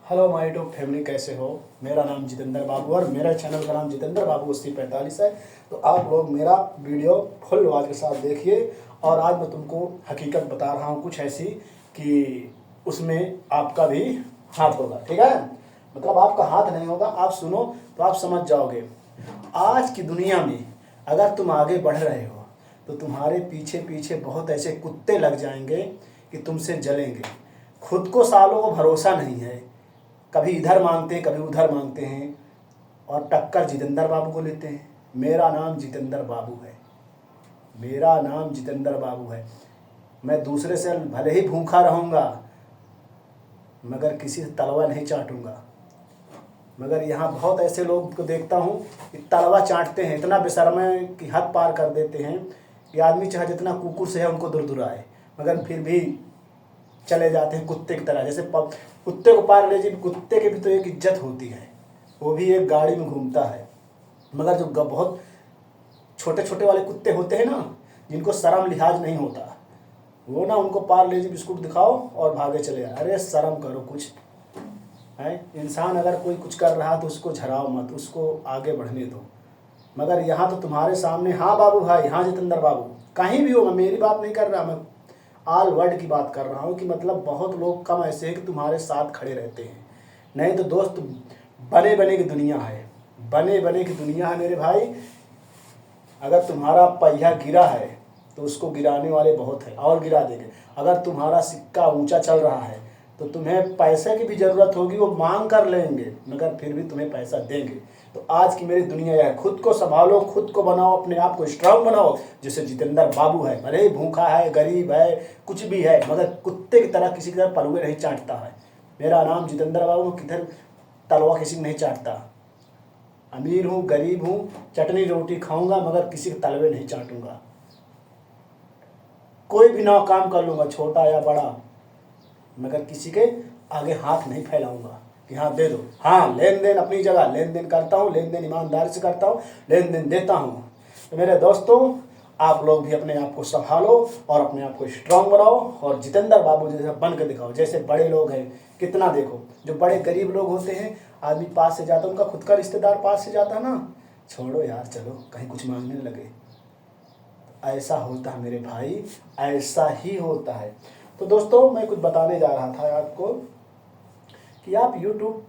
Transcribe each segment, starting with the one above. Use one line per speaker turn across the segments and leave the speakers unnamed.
Hello my YouTube family, कैसे हो। मेरा नाम जितेंद्र बाबू और मेरा चैनल का नाम जितेंद्र बाबू 8045 है। तो आप लोग मेरा वीडियो फुल आवाज के साथ देखिए। और आज मैं तुमको हकीकत बता रहा हूँ कुछ ऐसी कि उसमें आपका भी हाथ होगा। ठीक है, मतलब आपका हाथ नहीं होगा, आप सुनो तो आप समझ जाओगे। आज की दुनिया में अगर तुम आगे बढ़ रहे हो तो तुम्हारे पीछे पीछे बहुत ऐसे कुत्ते लग जाएंगे कि तुमसे जलेंगे। खुद को सालों को भरोसा नहीं है, कभी इधर मांगते हैं कभी उधर मांगते हैं और टक्कर जितेंद्र बाबू को लेते हैं। मेरा नाम जितेंद्र बाबू है, मेरा नाम जितेंद्र बाबू है। मैं दूसरे से भले ही भूखा रहूँगा मगर किसी से तलवा नहीं चाटूंगा। मगर यहाँ बहुत ऐसे लोग को देखता हूँ कि तलवा चाटते हैं, इतना बेशर्म की हद पार कर देते हैं कि आदमी चाहे जितना कुकुर से है उनको दुरदुराए मगर फिर भी चले जाते हैं कुत्ते की तरह। जैसे कुत्ते को पार ले जी, कुत्ते की भी तो एक इज्जत होती है, वो भी एक गाड़ी में घूमता है। मगर जो बहुत छोटे छोटे वाले कुत्ते होते हैं ना, जिनको शर्म लिहाज नहीं होता, वो ना उनको पार ले जी बिस्कुट दिखाओ और भागे चले जाए। अरे शर्म करो कुछ है। इंसान अगर कोई कुछ कर रहा तो उसको झराओ मत, उसको आगे बढ़ने दो। मगर यहाँ तो तुम्हारे सामने, हाँ बाबू भाई, हाँ जितेंद्र बाबू, कहीं भी हो, मैं मेरी बात नहीं कर रहा, मैं ऑल वर्ल्ड की बात कर रहा हूँ कि मतलब बहुत लोग कम ऐसे हैं कि तुम्हारे साथ खड़े रहते हैं। नहीं तो दोस्त, बने बने की दुनिया है, बने बने की दुनिया है मेरे भाई। अगर तुम्हारा पहिया गिरा है तो उसको गिराने वाले बहुत हैं और गिरा देंगे। अगर तुम्हारा सिक्का ऊंचा चल रहा है तो तुम्हें पैसे की भी ज़रूरत होगी, वो मांग कर लेंगे मगर फिर भी तुम्हें पैसा देंगे। तो आज की मेरी दुनिया यह है, खुद को संभालो, खुद को बनाओ, अपने आप को स्ट्रांग बनाओ। जैसे जितेंद्र बाबू है, भले ही भूखा है, गरीब है, कुछ भी है, मगर कुत्ते की तरह किसी की तरह पलवे नहीं चाटता है। मेरा नाम जितेंद्र बाबू, किधर तलवा किसी को नहीं चाटता। अमीर हूँ, गरीब हूँ, चटनी रोटी खाऊंगा मगर किसी के तलवे नहीं चाटूंगा। कोई भी नौ काम कर लूँगा, छोटा या बड़ा, मगर किसी के आगे हाथ नहीं फैलाऊंगा कि हाँ दे दो। हाँ, लेन देन अपनी जगह, लेन देन करता हूँ, लेन देन ईमानदारी से करता हूँ, लेन देन देता हूँ। तो मेरे दोस्तों, आप लोग भी अपने आप को संभालो और अपने आप को स्ट्रांग बनाओ और जितेंद्र बाबू जैसा बन के दिखाओ। जैसे बड़े लोग हैं, कितना देखो, जो बड़े गरीब लोग होते हैं, आदमी पास से जाता है, उनका खुद का रिश्तेदार पास से जाता है ना, छोड़ो यार, चलो कहीं कुछ मांगने लगे। ऐसा होता है मेरे भाई, ऐसा ही होता है। तो दोस्तों, मैं कुछ बताने जा रहा था आपको कि आप YouTube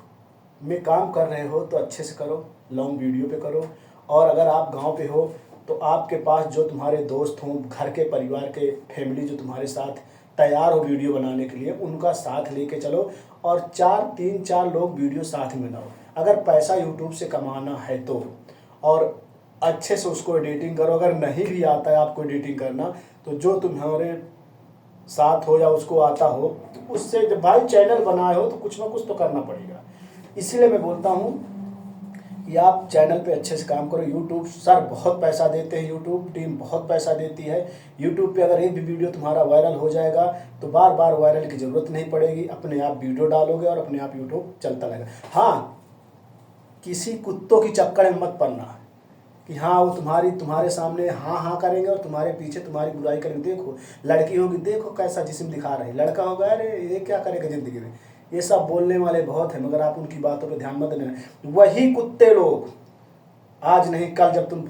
में काम कर रहे हो तो अच्छे से करो, लॉन्ग वीडियो पे करो। और अगर आप गांव पे हो तो आपके पास जो तुम्हारे दोस्त हों, घर के परिवार के फैमिली जो तुम्हारे साथ तैयार हो वीडियो बनाने के लिए, उनका साथ लेके चलो और 3-4 लोग वीडियो साथ में बनाओ। अगर पैसा YouTube से कमाना है तो, और अच्छे से उसको एडिटिंग करो। अगर नहीं भी आता है आपको एडिटिंग करना तो जो तुम्हारे साथ हो या उसको आता हो तो उससे, जब भाई चैनल बनाए हो तो कुछ ना कुछ तो करना पड़ेगा। इसीलिए मैं बोलता हूँ कि आप चैनल पे अच्छे से काम करो। यूट्यूब सर बहुत पैसा देते हैं, यूट्यूब टीम बहुत पैसा देती है। यूट्यूब पे अगर एक भी वीडियो तुम्हारा वायरल हो जाएगा तो बार बार वायरल की ज़रूरत नहीं पड़ेगी, अपने आप वीडियो डालोगे और अपने आप यूट्यूब चलता रहेगा। हाँ, किसी कुत्तों की चक्कर में मत पड़ना कि हाँ वो तुम्हारे सामने हाँ हाँ करेंगे और तुम्हारे पीछे तुम्हारी बुराई करेंगे। देखो लड़की होगी, देखो कैसा जिस्म दिखा रहे हैं, लड़का होगा, अरे ये क्या करेगा ज़िंदगी में। ये सब बोलने वाले बहुत हैं मगर आप उनकी बातों पे ध्यान मत देना। वही कुत्ते लोग आज नहीं कल जब तुम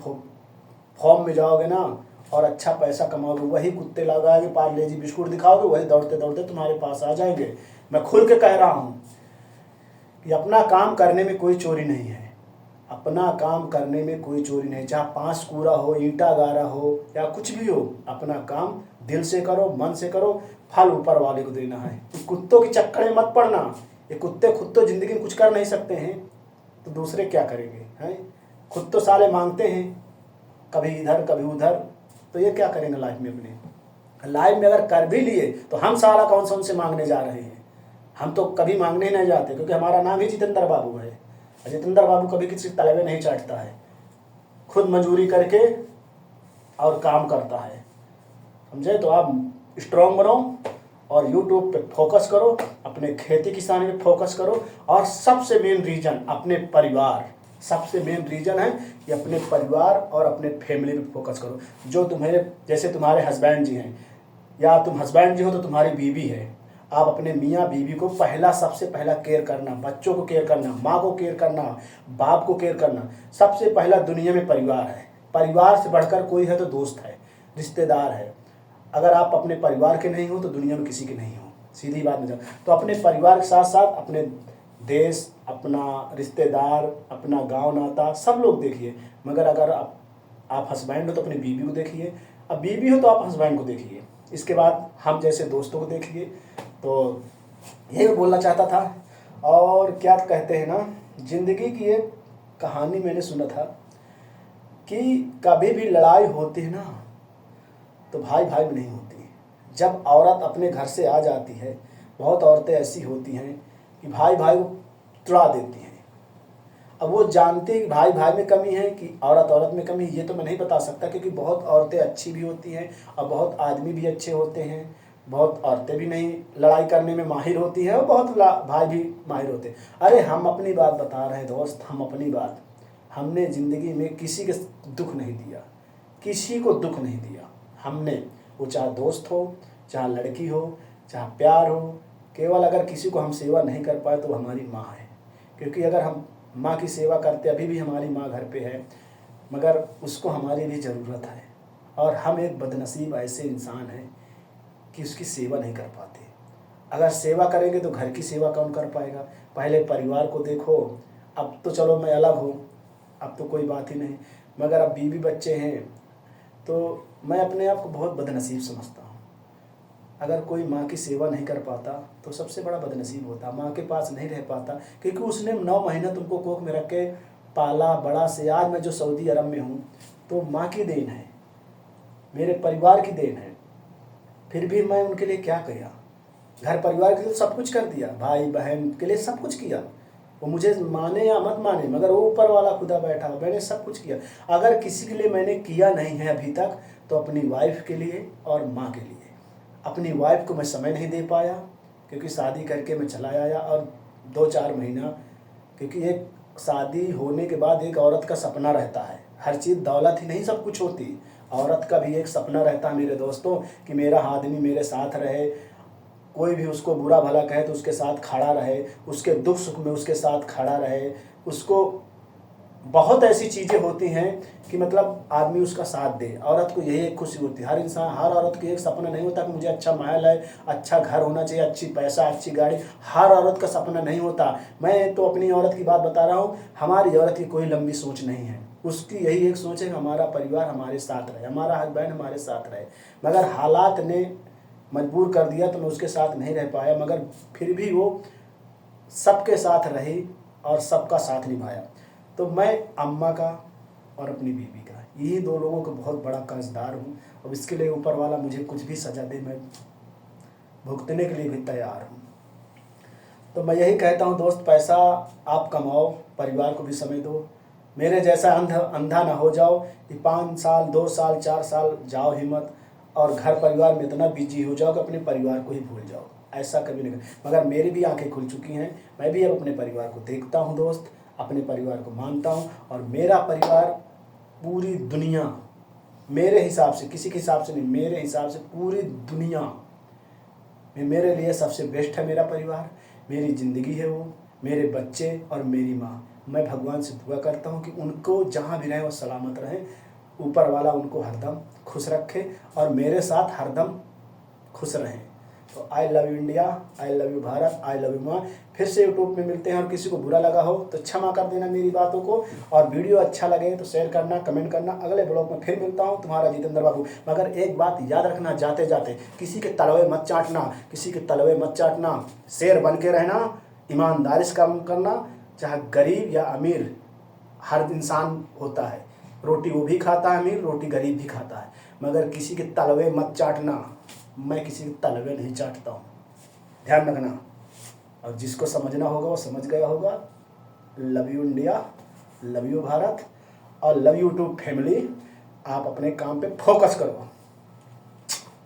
फॉर्म में जाओगे ना और अच्छा पैसा कमाओगे, वही कुत्ते लगाओगे, पार्ले जी बिस्कुट दिखाओगे, वही दौड़ते दौड़ते तुम्हारे पास आ जाएंगे। मैं खुल के कह रहा हूँ कि अपना काम करने में कोई चोरी नहीं है, अपना काम करने में कोई चोरी नहीं। चाहे 5 कूड़ा हो, ईंटा गारा हो या कुछ भी हो, अपना काम दिल से करो, मन से करो, फल ऊपर वाले को देना है। कुत्तों के चक्कर में मत पड़ना। ये कुत्ते खुद तो जिंदगी में कुछ कर नहीं सकते हैं तो दूसरे क्या करेंगे हैं। खुद तो साले मांगते हैं, कभी इधर कभी उधर, तो ये क्या करेंगे लाइफ में। अपने लाइफ में अगर कर भी लिए तो हम साला कौन सा उनसे मांगने जा रहे हैं। हम तो कभी मांगने नहीं जाते क्योंकि हमारा नाम ही जितेंद्र बाबू है। जितेंद्र बाबू कभी किसी तलवे नहीं चाटता है, खुद मजदूरी करके और काम करता है, समझे। तो आप स्ट्रांग बनो और यूट्यूब पे फोकस करो, अपने खेती किसानी पे फोकस करो। और सबसे मेन रीजन अपने परिवार, सबसे मेन रीजन है कि अपने परिवार और अपने फैमिली पे फोकस करो। जो तुम्हारे जैसे तुम्हारे हस्बैंड जी हैं या तुम हस्बैंड जी हो तो तुम्हारी बीवी है, आप अपने मियाँ बीवी को पहला, सबसे पहला केयर करना, बच्चों को केयर करना, माँ को केयर करना, बाप को केयर करना। सबसे पहला दुनिया में परिवार है। परिवार से बढ़कर कोई है तो दोस्त है, रिश्तेदार है। अगर आप अपने परिवार के नहीं हो तो दुनिया में किसी के नहीं हो, सीधी बात में। तो अपने परिवार के साथ साथ अपने देश, अपना रिश्तेदार, अपना गांव नाता सब लोग देखिए। मगर अगर आप हस्बैंड हो तो अपनी बीवी को देखिए, अब बीवी हो तो आप हस्बैंड को देखिए, इसके बाद हम जैसे दोस्तों को देखिए। तो यही मैं बोलना चाहता था। और क्या कहते हैं ना, ज़िंदगी की एक कहानी मैंने सुना था कि कभी भी लड़ाई होती है ना तो भाई भाई में नहीं होती। जब औरत अपने घर से आ जाती है, बहुत औरतें ऐसी होती हैं कि भाई भाई को तुड़ा देती हैं। अब वो जानते हैं कि भाई भाई में कमी है कि औरत औरत में कमी, ये तो मैं नहीं बता सकता, क्योंकि बहुत औरतें अच्छी भी होती हैं और बहुत आदमी भी अच्छे होते हैं। बहुत औरतें भी नहीं लड़ाई करने में माहिर होती हैं और बहुत भाई भी माहिर होते हैं। अरे हम अपनी बात बता रहे हैं दोस्त, हम अपनी बात। हमने ज़िंदगी में किसी के दुख नहीं दिया, किसी को दुख नहीं दिया हमने। वो चाहे दोस्त हो, चाहे लड़की हो, चाहे प्यार हो। केवल अगर किसी को हम सेवा नहीं कर पाए तो हमारी माँ है। क्योंकि अगर हम माँ की सेवा करते, अभी भी हमारी माँ घर पे है, मगर उसको हमारी भी ज़रूरत है। और हम एक बदनसीब ऐसे इंसान हैं कि उसकी सेवा नहीं कर पाते। अगर सेवा करेंगे तो घर की सेवा कौन कर पाएगा। पहले परिवार को देखो। अब तो चलो मैं अलग हूँ, अब तो कोई बात ही नहीं, मगर अब बीवी बच्चे हैं तो मैं अपने आप को बहुत बदनसीब समझता हूँ। अगर कोई माँ की सेवा नहीं कर पाता तो सबसे बड़ा बदनसीब होता। माँ के पास नहीं रह पाता क्योंकि उसने 9 महीना तुमको कोख में रख के पाला बड़ा से आज मैं जो सऊदी अरब में हूँ तो माँ की देन है, मेरे परिवार की देन है। फिर भी मैं उनके लिए क्या किया, घर परिवार के लिए सब कुछ कर दिया, भाई बहन के लिए सब कुछ किया। वो मुझे माने या मत माने, मगर वो ऊपर वाला खुदा बैठा, मैंने सब कुछ किया। अगर किसी के लिए मैंने किया नहीं है अभी तक तो अपनी वाइफ के लिए और माँ के लिए। अपनी वाइफ को मैं समय नहीं दे पाया क्योंकि शादी करके मैं चला आया, और 2-4 महीना, क्योंकि एक शादी होने के बाद एक औरत का सपना रहता है, हर चीज़ दौलत ही नहीं सब कुछ होती। औरत का भी एक सपना रहता है मेरे दोस्तों कि मेरा आदमी मेरे साथ रहे, कोई भी उसको बुरा भला कहे तो उसके साथ खड़ा रहे, उसके दुख सुख में उसके साथ खड़ा रहे। उसको बहुत ऐसी चीज़ें होती हैं कि मतलब आदमी उसका साथ दे। औरत को यही एक खुशी होती है। हर इंसान, हर औरत की एक सपना नहीं होता कि मुझे अच्छा महल है, अच्छा घर होना चाहिए, अच्छी पैसा, अच्छी गाड़ी। हर औरत का सपना नहीं होता। मैं तो अपनी औरत की बात बता रहा हूँ। हमारी औरत की कोई लंबी सोच नहीं है, उसकी यही एक सोच है कि हमारा परिवार हमारे साथ रहे, हमारा हस्बैंड हमारे साथ रहे। मगर हालात ने मजबूर कर दिया तो मैं उसके साथ नहीं रह पाया, मगर फिर भी वो सबके साथ रही और सबका साथ निभाया। तो मैं अम्मा का और अपनी बीवी का, यही 2 लोगों को बहुत बड़ा कर्जदार हूँ। अब इसके लिए ऊपर वाला मुझे कुछ भी सज़ा दे, मैं भुगतने के लिए भी तैयार हूँ। तो मैं यही कहता हूँ दोस्त, पैसा आप कमाओ, परिवार को भी समय दो। मेरे जैसा अंधा ना हो जाओ कि 5 साल 2 साल 4 साल जाओ हिम्मत और घर परिवार में इतना बिजी हो जाओ कि अपने परिवार को ही भूल जाओ। ऐसा कभी नहीं। मगर मेरी भी आंखें खुल चुकी हैं, मैं भी अब अपने परिवार को देखता हूँ दोस्त, अपने परिवार को मानता हूँ। और मेरा परिवार पूरी दुनिया, मेरे हिसाब से, किसी के हिसाब से नहीं, मेरे हिसाब से पूरी दुनिया में मेरे लिए सबसे बेस्ट है मेरा परिवार। मेरी ज़िंदगी है वो, मेरे बच्चे और मेरी माँ। मैं भगवान से दुआ करता हूँ कि उनको जहाँ भी रहें वो सलामत रहें, ऊपर वाला उनको हरदम खुश रखे और मेरे साथ हरदम खुश रहें। तो I love you India, I love you Bharat, I love you माँ। फिर से यूट्यूब में मिलते हैं, और किसी को बुरा लगा हो तो क्षमा कर देना मेरी बातों को, और वीडियो अच्छा लगे तो शेयर करना, कमेंट करना। अगले ब्लॉग में फिर मिलता हूँ, तुम्हारा जितेंद्र बाबू। मगर एक बात याद रखना, जाते जाते किसी के तलवे मत चाटना, किसी के तलवे मत चाटना। शेर बन के रहना, ईमानदारी से काम करना। चाहे गरीब या अमीर, हर इंसान होता है, रोटी वो भी खाता है अमीर, रोटी गरीब भी खाता है, मगर किसी के तलवे मत चाटना। मैं किसी के तलवे नहीं चाटता हूँ, ध्यान रखना। और जिसको समझना होगा वो समझ गया होगा। Love you India, love you Bharat और लव यू यूट्यूब फैमिली। आप अपने काम पे फोकस करो।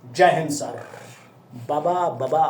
जय हिंद सर। बाबा बाबा।